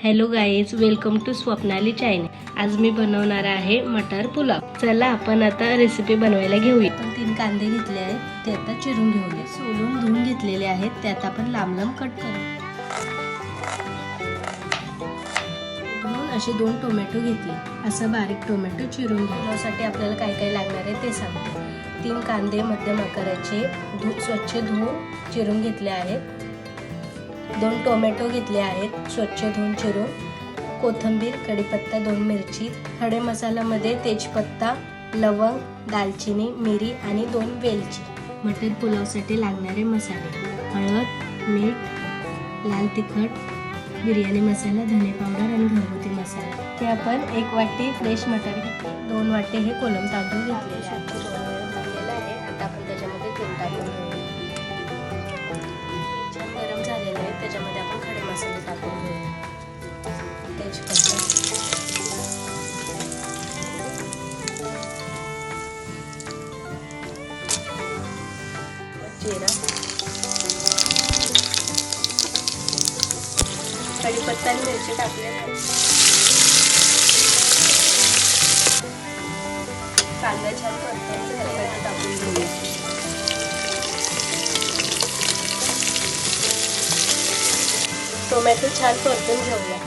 Hello guys, welcome to Swapnali channel. आज मी बनवणार आहे मटर पुलाव। चला आपण आता रेसिपी बनवायला घेऊया। आपण 3 कांदे घेतले आहेत, ते आता चिरून घेऊया। सोलून धुवून घेतलेले आहेत, ते आता आपण लांब लांब कट करू। धुवून असे 2 टोमॅटो घेतले, असं बारीक टोमॅटो चिरून घ्या। यासाठी आपल्याला काय काय लागणार आहे ते सांगते। 3 कांदे मध्यम आकाराचे स्वच्छ धुवून चिरून घेतले आहेत। 2 टोमॅटो घेतले आहेत, स्वच्छ धुवून चिरून। कोथिंबीर, कढीपत्ता, 2 मिरची। खडे मसाल्यामध्ये तेजपत्ता, लवंग, दालचिनी, मिरी आणि 2 वेलची। मटर पुलावसाठी लागणारे मसाले: हळद, मीठ, लाल तिखट, बिर्याणी मसाला, धने पावडर आणि घरगुती मसाला। ते आपण 1 वाटी फ्रेश मटर घेतले, 2 वाटी हे कोलम तांदूळ घेतलेले आहे। आता आपण त्याच्यामध्ये तेल टाकून घेऊया। छान गरम झालेलं आहे, त्याच्यामध्ये आपण खडे मसाले टाकून घेऊया। तेजपत्ता, जिरा, कढीपत्ता आणि मिरची टाकलेली आहे। कांदा छान परतून झाला टाकून घेऊया। टोमॅटो छान परतून घेऊया।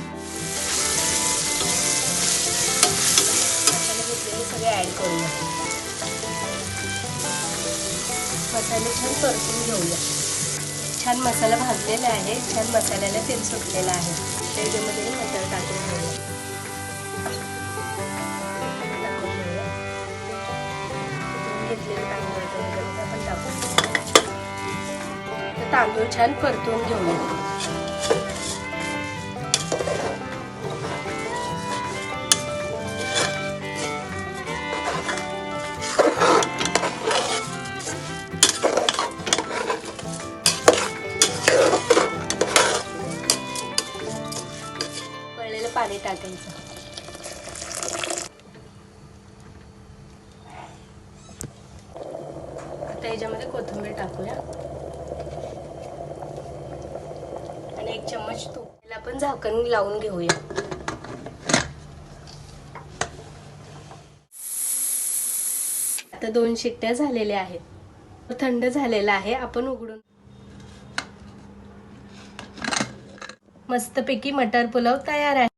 मसाले घेतलेले सगळे ऍड करूया। मसाले छान परतून घेऊया। छान मसाला भाजलेला आहे, छान मसाल्याला तेल सुटलेलं आहे। त्याच्यामध्ये मटर टाकून घेऊया। घेतलेले तांदूळ आपण टाकून घेऊया। तांदूळ छान परतून घेऊया। पाणी टाकायचं। आता याच्यामध्ये कोथिंबीर टाकूया आणि 1 चम्मच तूप। याला आपण झाकण लावून घेऊया। आता 2 शिट्ट्या झालेल्या आहेत, थंड झालेला आहे, आपण उघडून। मस्तपैकी मटर पुलाव तयार आहे।